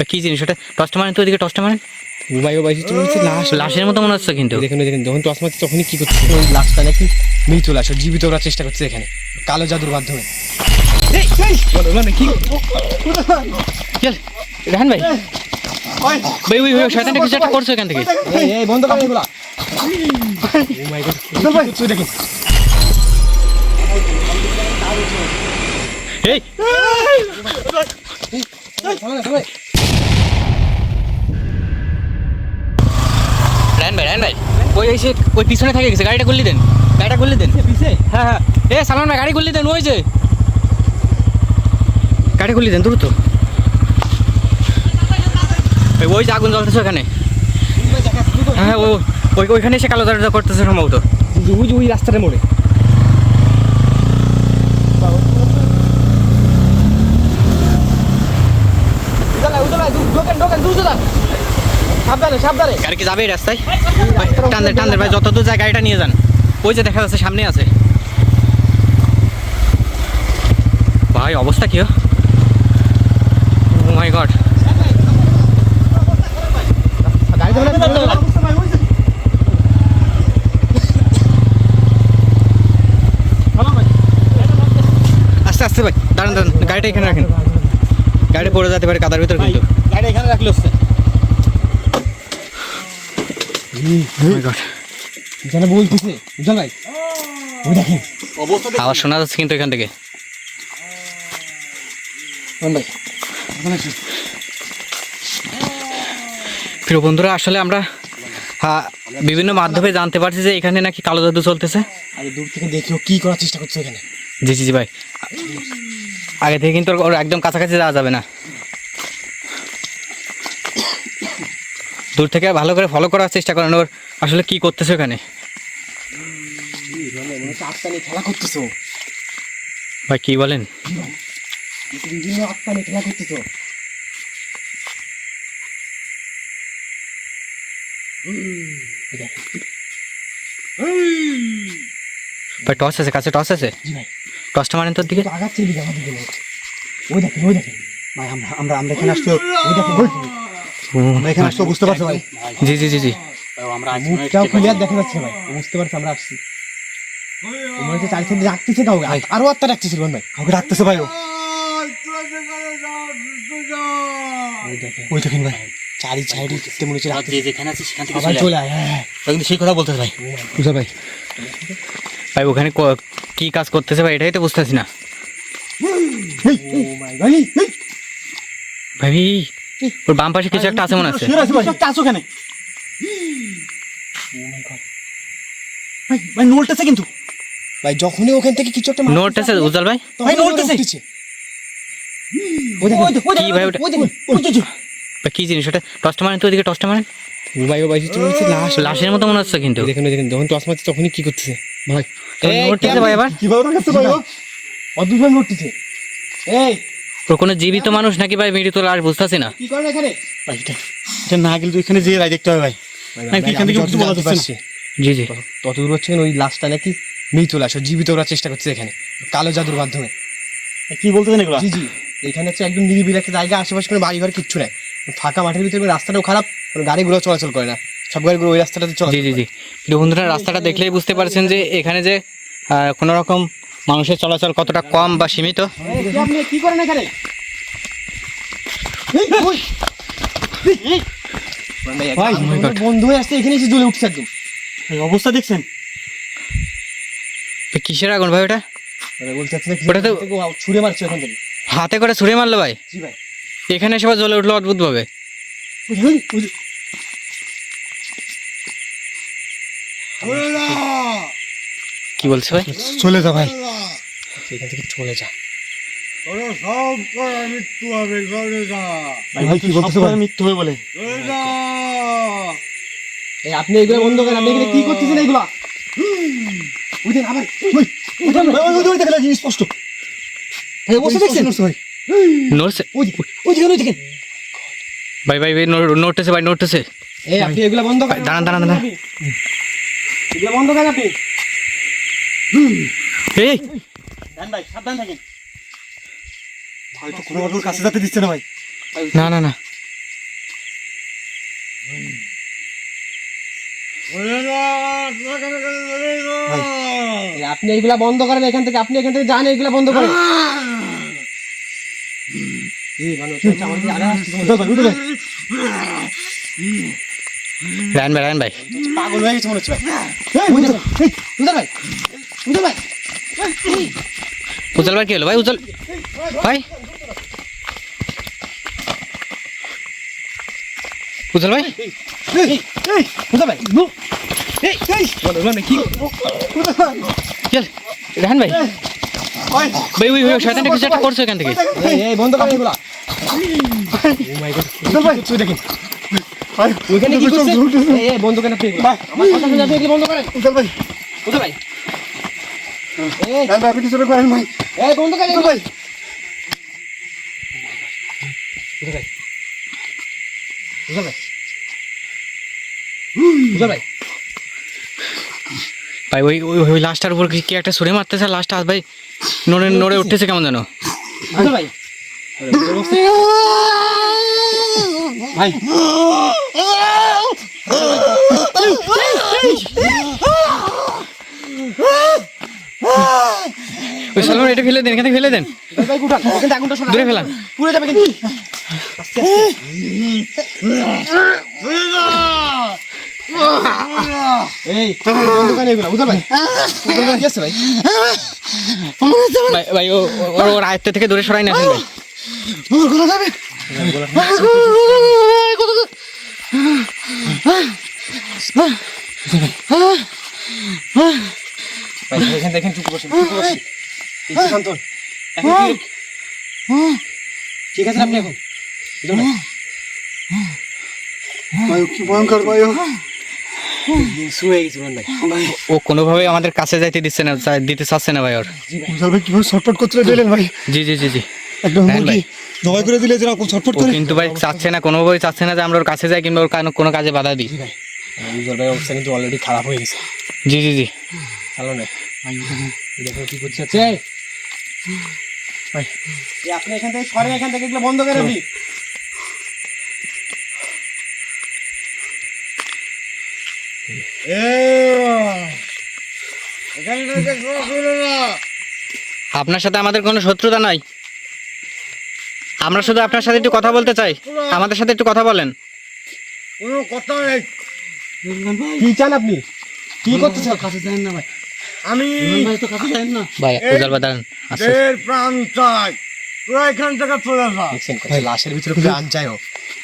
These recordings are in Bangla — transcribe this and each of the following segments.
কি জিনিস ওটা? টর্চটা মারেন তো, ওইদিকে টর্চটা মারেন। ঘুমাইও বাইরে চলে যাচ্ছে, লাশের মতো মনে হচ্ছে কিন্তু। দেখুন দেখুন, যখন টর্চ মারছে তখনই কি করছে, ওই লাশটা নাকি মৃত লাশ, জীবিত করার চেষ্টা করছে এখানে কালো জাদুর মাধ্যমে। রেহান ভাই, ভাই ওই শয়তানটা কিছু একটা করছো এখান থেকে। এই বন্ধ কর এগুলা। ও মাই গড, কি করছো দেখুন। এই রেহান ভাই ওই এসে ওই পিছনে থেকে গেছে, গাড়িটা খুললি দেন, গাড়িটা খুললি দেন। হ্যাঁ হ্যাঁ, এ সালমান ভাই গাড়ি খুললি দেন, ওই যে গাড়ি খুললি দেন দ্রুত। ওই যে আগুন জ্বলতেছে ওখানে। হ্যাঁ ওইখানে এসে কালো জাদু করতেছে সম্ভবত। ওই যে ওই রাস্তাটার মোড়ে। গাড়ি কি যাবে এই রাস্তায়? টান ভাই, যত দূর যায় গাড়িটা নিয়ে যান। ওই যে দেখা যাচ্ছে সামনে আছে ভাই, অবস্থা কি? ও মাই গড, আস্তে আস্তে ভাই, দাঁড়ান গাড়িটা এখানে রাখেন, গাড়ি পড়ে যেতে পারে কাদার ভিতরে কিন্তু। গাড়ি এখানে রাখলে হচ্ছে যেন বলতেছে উজ্জ্বল ভাই, ওই দেখেন আওয়াজ শোনা যাচ্ছে কিন্তু এখান থেকে। ভাই প্রিয় বন্ধুরা, আসলে আমরা বিভিন্ন মাধ্যমে জানতে পারছি যে এখানে নাকি কালো জাদু চলতেছে। আরে দূর থেকে দেখিও কি করার চেষ্টা করছে এখানে। জি জি জি ভাই, আগে থেকে কিন্তু ওর একদম কাছাকাছি যাওয়া যাবে না, দূর থেকে ভালো করে ফলো করার চেষ্টা করেন ওর আসলে কি করতেছে ওখানে। আত্মা নিয়ে খেলা করতেছো ভাই, কি বলেন? বিভিন্ন আত্মা নিয়ে খেলা করতেছো। ভাই টর্চ আছে কাছে, টর্চ আছে, টর্চটা মারেন তোর দিকে। আগাচ্ছে দিকে আমাদের দিকে, ওই দেখেন ভাই, আমরা এখানে আসছো, ওই দেখেন আমরা এখানে আসছো, বুঝতে পারছো ভাই? জি জি জি জি, মুখটাও ক্লিয়ার দেখা যাচ্ছে ভাই, বুঝতে পারছো আমরা আসছি। মনে হচ্ছে চারি সাইডে রাখতেছে কাউকে, আরো আত্মা রাখতেছে ভাই, কাউকে রাখতেছে ভাই। ওই দেখেন ভাই, চারি সাইডে মনে হচ্ছে যেখানে আছে সেখান থেকে চলে আয়। হ্যাঁ কিন্তু সেই কথা বলতেছে ভাই, বুঝা ভাই। ভাই ওখানে কি কাজ করতেছে ভাই, এটাই তো বুঝতেছি না ভাই। ওর বাম পাশে কিছু একটা আছে মনে আছে। ভাই নড়তেছে কিন্তু ভাই, যখনই ওখান থেকে কিছু একটা নড়তেছে উজ্জ্বল ভাই, ভাই নড়তেছে। কি ভাই ওটা? ভাই কি জিনিস ওটা? টর্চটা মারেন তো, ওইদিকে টর্চটা মারেন। ঘুমাইও বাইরে চলে যাচ্ছে, লাশের মতো মনে হচ্ছে কিন্তু। দেখুন দেখুন, যখন টর্চ মারছে তখনই কি করতেছে ভাই। নড়তেছে ভাই, আবার কিভাবে নড়তেছে ভাই? অদ্ভুত ভাবে নড়তেছে। এই ওর কোনো জীবিত মানুষ নাকি ভাই মৃত লাশ বুঝতেছি না। কি করেন এখানে ভাই? এটা না গেলে তো এখানে যেয়ে রাই দেখতে হবে ভাই। এখান থেকে কিছু বলা যাচ্ছে না। জি জি, তত দূর হচ্ছে ওই লাশটা নাকি মৃত লাশ, জীবিত করার চেষ্টা করছে এখানে কালো জাদুর মাধ্যমে। কি বলতেছেন এগুলো? জি জি, এখানে হচ্ছে একদম নিরিবিলি একটা জায়গা, আশেপাশে কোনো বাড়ি ঘর কিচ্ছু নেই, ফাঁকা মাঠের ভিতরে, রাস্তাটাও খারাপ, কোনো গাড়িগুলো চলাচল করে না, সব গাড়িগুলো ওই রাস্তাটাতে চলে। জি জি জি, প্রিয় বন্ধুরা, রাস্তাটা দেখলেই বুঝতে পারছেন যে এখানে যে কোনো রকম মানুষের চলাচল কতটা কম বা সীমিত। আপনি কি করেন এখানে? ভাই বন্ধু হয়ে আসছে, এখানে এসে জ্বলে উঠছে একদম। এই অবস্থা দেখছেন? কিসের আগুন ভাই ওটা? বলতে চাচ্ছি ওটা তো ছুড়ে মারছে ওখান থেকে। হাতে করে ছুঁড়ে মারলো ভাই, জি ভাই। এখানে এসে জ্বলে উঠলো অদ্ভুত ভাবে। কি বলছে ভাই? চলে যা ভাই, এখান থেকে চলে যা। ভাই কি বলতেছো ভাই? মৃত্যু হবে বলে। এই আপনি এগুলো বন্ধ করেন, আপনি এখানে কি করতেছেন এগুলা? ওই দেখ আবার, ওই দেখেন স্পষ্ট ভাই, অবস্থা দেখছেন ভাই? নড়ছে ওই দেখেন ভাই, ভাই নড়তেছে ভাই, নড়তেছে। এই আপনি এগুলা বন্ধ করেন, দাঁড়ান দাঁড়ান দাঁড়ান, এগুলা বন্ধ করেন আপনি। এই ভাই সাবধান থাকেন ভাই, তো কোনো কাছে যেতে দিচ্ছে না ভাই। না না না, আপনি এইগুলা বন্ধ করেন এখান থেকে, আপনি এখান থেকে যান, এইগুলা বন্ধ করেন। রায়ন ভাই, রায়ন ভাই, পাগল হয়ে গেছে মনে হচ্ছে ভাই। উজ্জ্বল ভাই, উজ্জ্বল ভাই, উজ্জ্বল ভাই কি হলো ভাই? উজ্জ্বল ভাই, উজ্জ্বল ভাই, উজ্জ্বল ভাই, কি চল রায়ন ভাই, ভাই ওই শয়তানটা কিছু একটা করছো এখান থেকে। এই বন্ধ করেন এগুলা। উজ্জ্বল ভাই, তুই দেখেন ওইখানে কি করছে? এই বন্ধ করেন আপনি এগুলা। আমার কথা শুনে আপনি এগুলো বন্ধ করেন। উজ্জ্বল ভাই, উজ্জ্বল ভাই, এই আপনি কিছু করেন ভাই। এই বন্ধ করেন এগুলা ভাই। উজ্জ্বল ভাই, উজ্জ্বল ভাই, উজ্জ্বল ভাই, ভাই ওই ওই ওই লাশটার উপর কি একটা ছুঁড়ে মারতেছে, লাশটা ভাই নড়ে নড়ে উঠতেছে কেমন যেন। উজ্জ্বল ভাই, ভাই ওই সালমান এটা ফেলে দেন, এখান থেকে ফেলে দেন, ভাই উঠান, এখান থেকে আগুনটা সরান। দূরে ফেলান। পুড়ে যাবে কিন্তু। আস্তে আস্তে। এই বন্ধ করেন এগুলা। উজ্জ্বল ভাই, উজ্জ্বল ভাই কি আছে ভাই? ভাই ভাই ওর আয়ত্ত থেকে দূরে সরাই না এখন ভাই। ভাই এখান থেকে চুপ বসেন, চুপ বসেন। একটু শান্ত হন। এখন ঠিক আছে আপনি এখন? উজ্জ্বল ভাই, ভাই কি ভয়ঙ্কর ভাই শুয়ে গেছি ভাই। ও কোনোভাবেই আমাদের কাছে যাইতে দিচ্ছে না, দিতে চাচ্ছে না ভাই ওর। উজ্জ্বল ভাই কিভাবে ছটফট করতে দিলেন ভাই, জি জি জি জি একদম রায়ন ভাই, জবাই করে দিলে যেরকম ছটফট ও করে। কিন্তু ভাই চাচ্ছে না, কোনোভাবেই চাচ্ছে না যে আমরা ওর কাছে যাই কিংবা ওর কোনো কাজে বাধা দিই। উজ্জ্বল ভাই অবস্থা কিন্তু অলরেডি খারাপ হয়ে গেছে। জি জি জি ভালো না, দেখো কি করছে। ভাই আপনি এখান থেকে সরেন, এখান থেকে এগুলো বন্ধ করে আপনি। আপনার সাথে আমাদের কোনো শত্রুতা নাই, আমরা শুধু আপনার সাথে একটু কথা বলতে চাই, আমাদের সাথে একটু কথা বলেন। কোনো কথা নেই কি চান আপনি? কি করতে চান? কাছে যান না ভাই, আমি ভাই তো কাছে যান না ভাই উজ্জ্বল ভাই দাঁড়ান, আচ্ছা এর প্রাণ চাই, তোরা এখান থেকে চলে যা, দেখছেন কত লাশের ভিতরে প্রাণ চায় ও,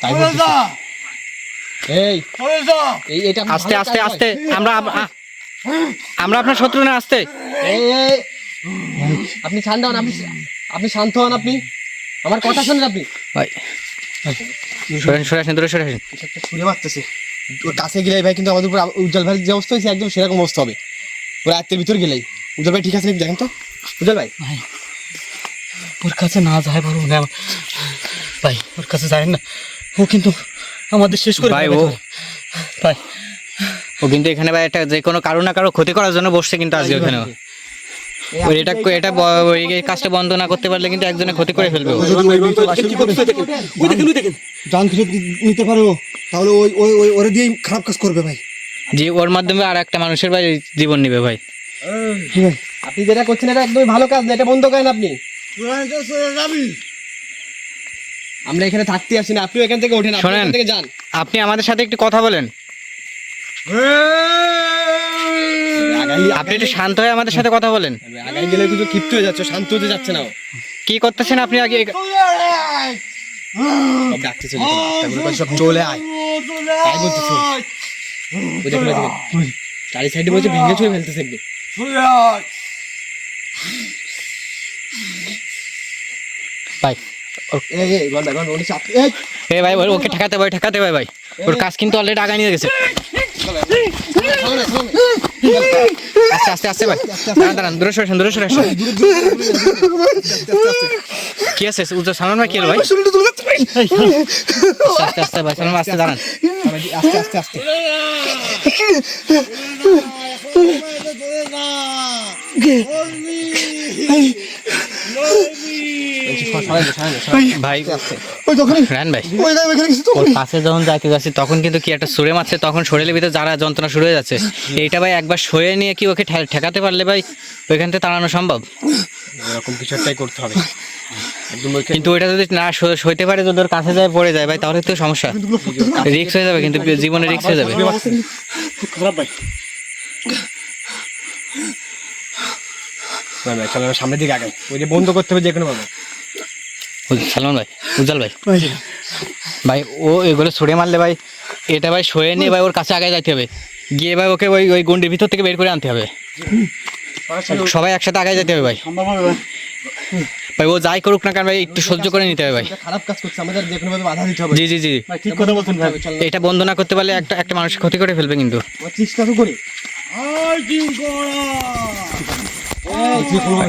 তাই চলে বলতেছে। যা, এই চলে যা। এই এটা আপনি আস্তে ভালো আস্তে কাজ আস্তে, হয়। আমরা আপনার শত্রু না, আস্তে। এই আপনি শান্ত হন, আপনি শান্ত হন, আপনি আমার কথা শুনেন আপনি। ভাই সরে সরে আসেন, দূরে সরে আসেন। কিছু একটা ছুঁড়ে মারতেছে, ওর কাছে গেলেই ভাই কিন্তু আমাদের উপর উজ্জ্বল ভাইয়ের যে অবস্থা হয়েছে একদম সেরকম অবস্থা হবে। ওর আয়ত্তের ভিতর গেলেই। উজ্জ্বল ভাই ঠিক আছে নাকি দেখেন তো? উজ্জ্বল ভাই, ওর কাছে না যায় পারবো না ভাই, ওর কাছে যায় না, ও কিন্তু আমাদের শেষ করে ভাই ফেলবে। ও ভাই ও কিন্তু এখানে ভাই একটা যে কোনো কারো না কারো ক্ষতি করার জন্য বসছে কিন্তু আজকে ওখানে। ওই এটা এটা এই কাজটা বন্ধ না করতে পারলে কিন্তু একজনের ক্ষতি করে ফেলবে ও। জান ফিরত নিতে পারো তাহলে ওই ওই ওই ওরে দিয়েই খারাপ কাজ করবে ভাই। যে ওর মাধ্যমে আর একটা মানুষের ভাই জীবন নেবে ভাই। আপনি যেটা করছেন এটা একদমই ভালো কাজ না, এটা বন্ধ করেন আপনি। আমরা এখানে থাকতে আসি না, আপনিও এখান থেকে ওঠেন, আপনি শোনেন। এখান থেকে যান। আপনি আমাদের সাথে একটু কথা বলেন, আপনি একটু শান্ত হয়ে আমাদের সাথে কথা বলেন। আগাই গেলে কিন্তু ক্ষিপ্ত হয়ে যাচ্ছে, শান্ত হতে যাচ্ছে না ও। কি করতেছেন আপনি আগে? সব ডাকতে চলে গেল, আত্মাগুলো বলে সব চলে আয়, তাই বলতেছে। ওই দেখুন, ওই দেখুন, চারি সাইডে বলছে ভেঙে চুয়ে ফেলতেছে একদম। ভাই এই এই রন ভাই, রন ভাই, উনি চাপ এই এ ভাই ওকে ঠেকাতে ভাই, ঠেকাতে ভাই ভাই, ওর কাজ কিন্তু অলরেডি আগায় নিয়ে গেছে। সামনে, সামনে। আস্তে আস্তে আস্তে ভাই, দাঁড়ান দাঁড়ান, দূরে সরে আসেন, দূরে সরে আসেন। কি আছে উজ্জ্বল? সালমান ভাই কি হলো ভাই? আস্তে আস্তে ভাই, সালমান আস্তে দাঁড়ান। আস্তে আস্তে আস্তে। ভাই ওই তখনই রান ভাই ওই গায়ে এখানে কিছু তো ওর কাছে যখন যাইতে যাচ্ছি তখন কিন্তু কি একটা সুরে মারছে, তখন শরীরের ভিতরে যারা যন্ত্রণা শুরু হয়ে যাচ্ছে। এইটা ভাই একবার সয়ে নিয়ে কি ওকে ঠেকাতে পারলে ভাই ওইখান থেকে তাড়ানো সম্ভব। এরকম কিছু একটাই করতে হবে একদম। কিন্তু ওইটা যদি না সইতে পারে, যদি ওর কাছে যায় পড়ে যায় ভাই, তাহলে তো সমস্যা, রিস্ক হয়ে যাবে, কিন্তু জীবনে রিস্ক হয়ে যাবে। খারাপ ভাই। ভাই চলো সামনের দিকে আগাই, ওই যে বন্ধ করতে হবে যে কোনো ভাবে। সালমান ভাই, উজ্জ্বল ভাই, ভাই ও এগুলো ছুড়ে মারলে ভাই এটা ভাই সয়ে নিয়ে ভাই ওর কাছে আগে যাইতে হবে, গিয়ে ভাই ওকে ওই ওই গন্ডির ভিতর থেকে বের করে আনতে হবে, সবাই একসাথে আগে যেতে হবে ভাই। ভাই ও যাই করুক না কারণ ভাই একটু সহ্য করে নিতে হবে ভাই। খারাপ কাজ করছে, আমাদের যে কোনো ভাবে বাধা দিতে হবে। জি জি জি, ঠিক কথা বলছেন ভাই। এটা বন্ধ না করতে পারলে একটা একটা মানুষের ক্ষতি করে ফেলবে কিন্তু। চেষ্টা তো করি।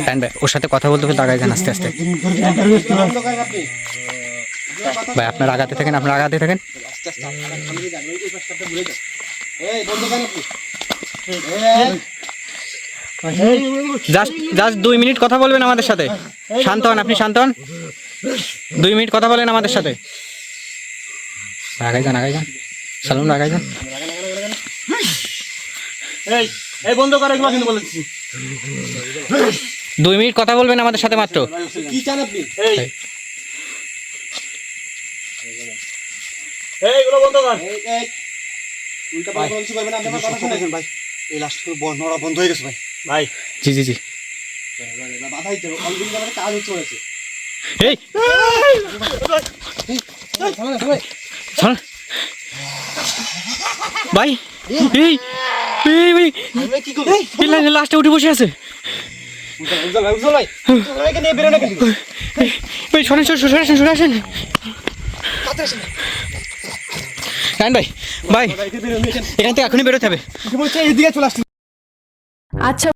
টাইম ভাই ওর সাথে কথা বলতে বলতে আগাই যান আস্তে আস্তে। ভাই আপনার আগাতে থাকেন, আপনার আগাতে থাকেন। জাস্ট জাস্ট 2 মিনিট কথা বলবেন আমাদের সাথে, শান্ত হন, আপনি শান্ত হন, 2 মিনিট কথা বলেন আমাদের সাথে। আগাই যান, আগাই যান, সালমান আগাই যান। এই বন্ধ করে এগুলো কিন্তু বলেছি। 2 মিনিট কথা বলবেন আমাদের সাথে মাত্র। কি চান আপনি? এই এগুলো বন্ধ কর। এই উল্টা পাল্টা কিছু করবেন না, আপনি আমার কথা শুনেন ভাই। এই লাস্ট করে নড়া বন্ধ হয়ে গেছে ভাই। ভাই জি জি জি, বাধা দিতে হবে, অলরেডি আমাদের কাজ হচ্ছে বলেছে। এই চল ভাই, এই এই ভাই কি করবে? এই লাস্টে উঠে বসে আছে উজ্জ্বল ভাই এখানে নিয়ে বেরো না কেন? ভাই, সরে সরে আসেন। রান ভাই, ভাই এখান থেকে এখনই বেরোতে হবে। বলছে এইদিকে চলে আসছে। আচ্ছা